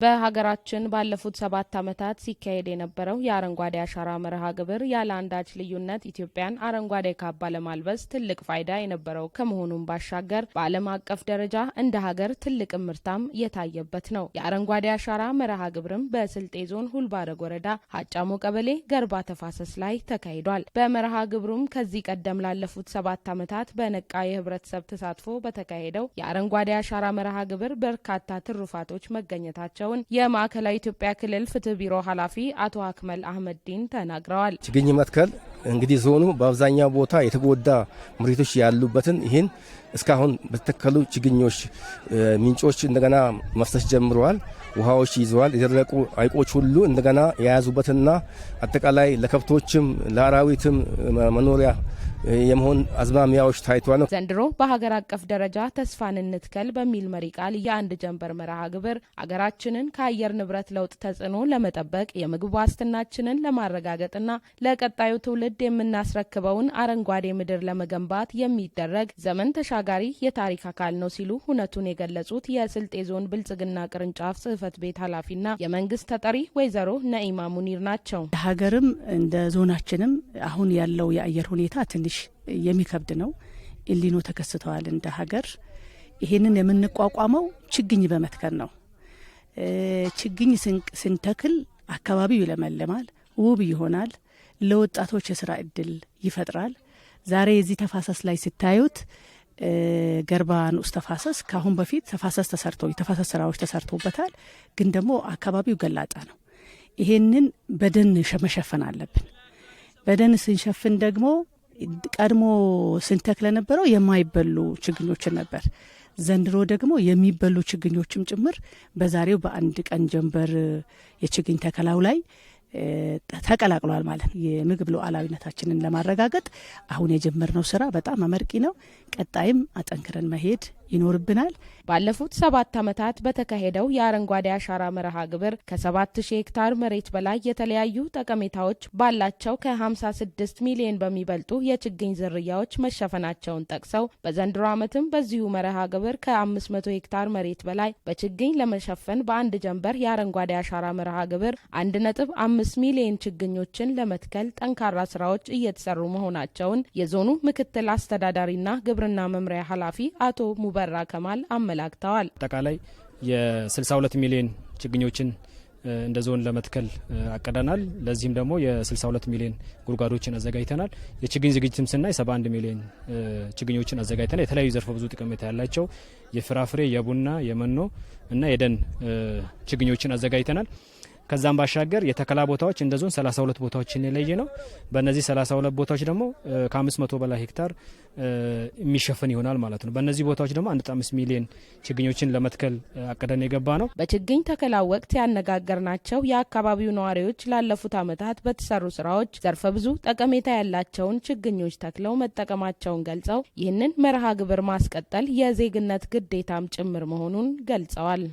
በሀገራችን ባለፉት 7 ዓመታት ሲካሄድ የነበረው የአረንጓዴ አሻራ መርሃ ግብር ያለ አንዳች ልዩነት ኢትዮጵያን አረንጓዴ ካባ ለማልበስ ትልቅ ፋይዳ የነበረው ከመሆኑም ባሻገር በዓለም አቀፍ ደረጃ እንደ ሀገር ትልቅ ምርታም የታየበት ነው። የአረንጓዴ አሻራ መርሃ ግብርም በስልጤ ዞን ሁልባረግ ወረዳ ሀጫሞ ቀበሌ ገርባ ተፋሰስ ላይ ተካሂዷል። በመርሃ ግብሩም ከዚህ ቀደም ላለፉት 7 ዓመታት በነቃ የህብረተሰብ ተሳትፎ በተካሄደው የአረንጓዴ አሻራ መርሃ ግብር በርካታ ትሩፋቶች መገኘታቸው የማዕከላዊ ኢትዮጵያ ክልል ፍትህ ቢሮ ኃላፊ አቶ አክመል አህመድዲን ተናግረዋል። ችግኝ መትከል እንግዲህ ዞኑ በአብዛኛው ቦታ የተጎዳ መሬቶች ያሉበትን ይህን እስካሁን በተተከሉ ችግኞች ምንጮች እንደገና መፍሰስ ጀምረዋል። ውሃዎች ይዘዋል። የደረቁ ሐይቆች ሁሉ እንደገና የያዙበትና አጠቃላይ ለከብቶችም ለአራዊትም መኖሪያ የመሆን አዝማሚያዎች ታይቷል። ዘንድሮ በሀገር አቀፍ ደረጃ ተስፋን እንትከል በሚል መሪ ቃል የአንድ ጀንበር መርሃ ግብር አገራችንን ከአየር ንብረት ለውጥ ተጽዕኖ ለመጠበቅ የምግብ ዋስትናችንን ለማረጋገጥና ለቀጣዩ ትውልድ የምናስረክበውን አረንጓዴ ምድር ለመገንባት የሚደረግ ዘመን ተሻጋሪ የታሪክ አካል ነው ሲሉ ሁነቱን የገለጹት የስልጤ ዞን ብልጽግና ቅርንጫፍ ጽህፈት ቤት ኃላፊና የመንግስት ተጠሪ ወይዘሮ ነኢማ ሙኒር ናቸው። ሀገርም እንደ ዞናችንም አሁን ያለው የአየር ሁኔታ ትንሽ የሚከብድ ነው። ኢሊኖ ተከስተዋል እንደ ሀገር። ይሄንን የምንቋቋመው ችግኝ በመትከል ነው። ችግኝ ስንተክል አካባቢው ይለመልማል፣ ውብ ይሆናል፣ ለወጣቶች የስራ እድል ይፈጥራል። ዛሬ የዚህ ተፋሰስ ላይ ስታዩት ገርባ ንዑስ ተፋሰስ ካሁን በፊት ተፋሰስ ስራዎች ተሰርቶበታል። ግን ደግሞ አካባቢው ገላጣ ነው። ይሄንን በደን መሸፈን አለብን። በደን ስንሸፍን ደግሞ ቀድሞ ስንተክለ ነበረው የማይበሉ ችግኞችን ነበር። ዘንድሮ ደግሞ የሚበሉ ችግኞችም ጭምር በዛሬው በአንድ ቀን ጀንበር የችግኝ ተከላው ላይ ተቀላቅሏል ማለት ነው። የምግብ ሉዓላዊነታችንን ለማረጋገጥ አሁን የጀመርነው ስራ በጣም አመርቂ ነው። ቀጣይም አጠንክረን መሄድ ይኖርብናል። ባለፉት 7 ዓመታት በተካሄደው የአረንጓዴ አሻራ መርሃ ግብር ከ7000 ሄክታር መሬት በላይ የተለያዩ ጠቀሜታዎች ባላቸው ከ56 ሚሊዮን በሚበልጡ የችግኝ ዝርያዎች መሸፈናቸውን ጠቅሰው በዘንድሮ ዓመትም በዚሁ መርሃ ግብር ከ500 ሄክታር መሬት በላይ በችግኝ ለመሸፈን በአንድ ጀንበር የአረንጓዴ አሻራ መርሃ ግብር 1.5 ሚሊዮን ችግኞችን ለመትከል ጠንካራ ስራዎች እየተሰሩ መሆናቸውን የዞኑ ምክትል አስተዳዳሪና ግብርና መምሪያ ኃላፊ አቶ ሙበራ ከማል አመላክተዋል። አጠቃላይ የ62 ሚሊዮን ችግኞችን እንደ ዞን ለመትከል አቀደናል። ለዚህም ደግሞ የ62 ሚሊዮን ጉድጓዶችን አዘጋጅተናል። የችግኝ ዝግጅትም ስናይ 71 ሚሊዮን ችግኞችን አዘጋጅተናል። የተለያዩ ዘርፈ ብዙ ጠቀሜታ ያላቸው የፍራፍሬ፣ የቡና፣ የመኖ እና የደን ችግኞችን አዘጋጅተናል። ከዛም ባሻገር የተከላ ቦታዎች እንደ ዞን 32 ቦታዎችን የለየ ነው። በእነዚህ 32 ቦታዎች ደግሞ ከ500 በላይ ሄክታር የሚሸፈን ይሆናል ማለት ነው። በእነዚህ ቦታዎች ደግሞ 1.5 ሚሊዮን ችግኞችን ለመትከል አቅደን የገባ ነው። በችግኝ ተከላ ወቅት ያነጋገርናቸው የአካባቢው ነዋሪዎች ላለፉት ዓመታት በተሰሩ ስራዎች ዘርፈ ብዙ ጠቀሜታ ያላቸውን ችግኞች ተክለው መጠቀማቸውን ገልጸው ይህንን መርሃ ግብር ማስቀጠል የዜግነት ግዴታም ጭምር መሆኑን ገልጸዋል።